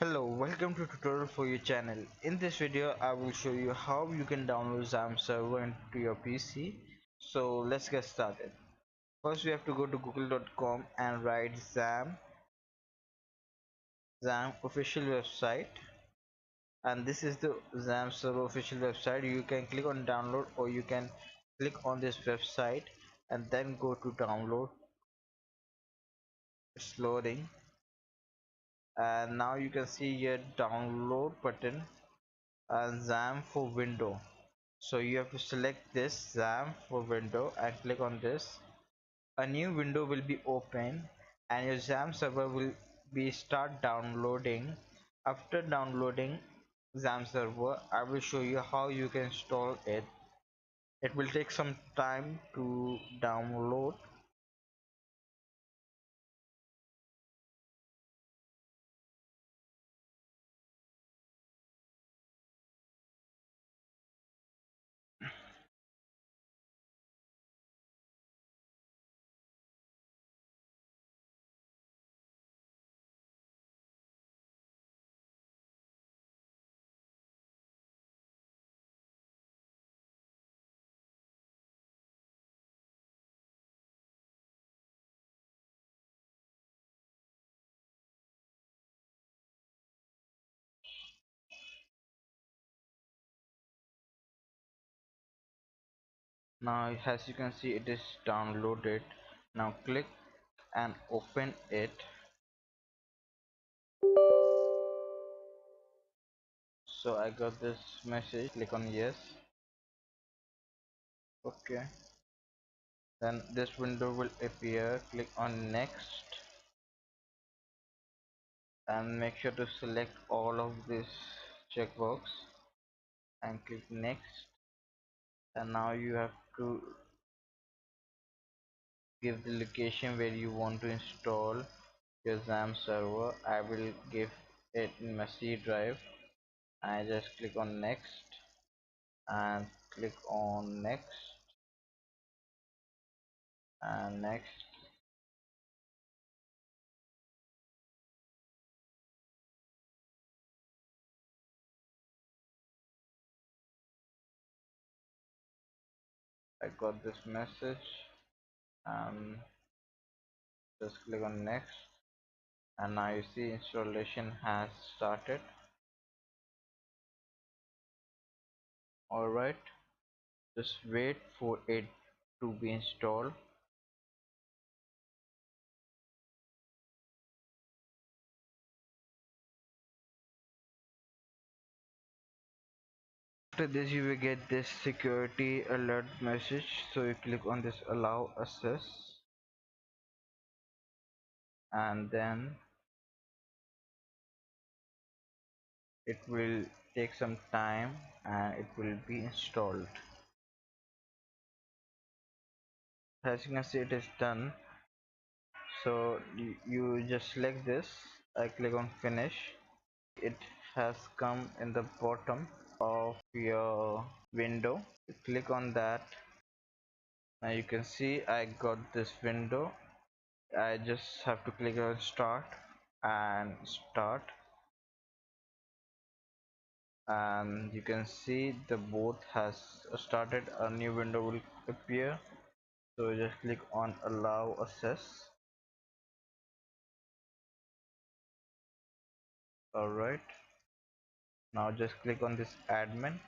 Hello, welcome to tutorial for your channel. In this video, I will show you how you can download XAMPP server into your PC. So let's get started. First, we have to go to google.com and write XAMPP official website. And this is the XAMPP server official website. You can click on download or you can click on this website and then go to download. It's loading. And now you can see your download button and XAMPP for window. So you have to select this XAMPP for window and click on this. A new window will be open and your XAMPP server will be start downloading. After downloading XAMPP server, I will show you how you can install it. It will take some time to download. Now as you can see, it is downloaded. Now click and open it. So I got this message, click on yes. Okay, then this window will appear. Click on next and make sure to select all of this checkbox and click next. And now you have to give the location where you want to install your XAMPP server. I will give it in my C drive. I just click on next and click on next and next. I got this message and just click on next, and now you see installation has started. Alright, just wait for it to be installed. After this you will get this security alert message, so you click on this allow access and then it will take some time and it will be installed. As you can see, it is done. So you just select this. I click on finish. It has come in the bottom of your window. You click on that. Now you can see I got this window. I just have to click on start and start, and you can see the boot has started. A new window will appear, so just click on allow access. Alright, now just click on this admin.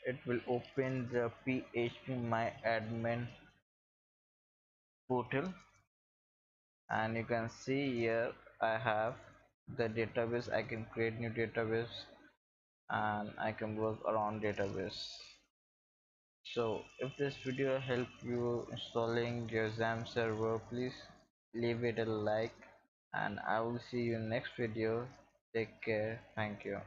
It will open the PHPMYADMIN portal, and you can see here I have the database. I can create new database and I can work around database. So if this video helped you installing your XAMPP server, please leave it a like, and I will see you in next video. Take care. Thank you.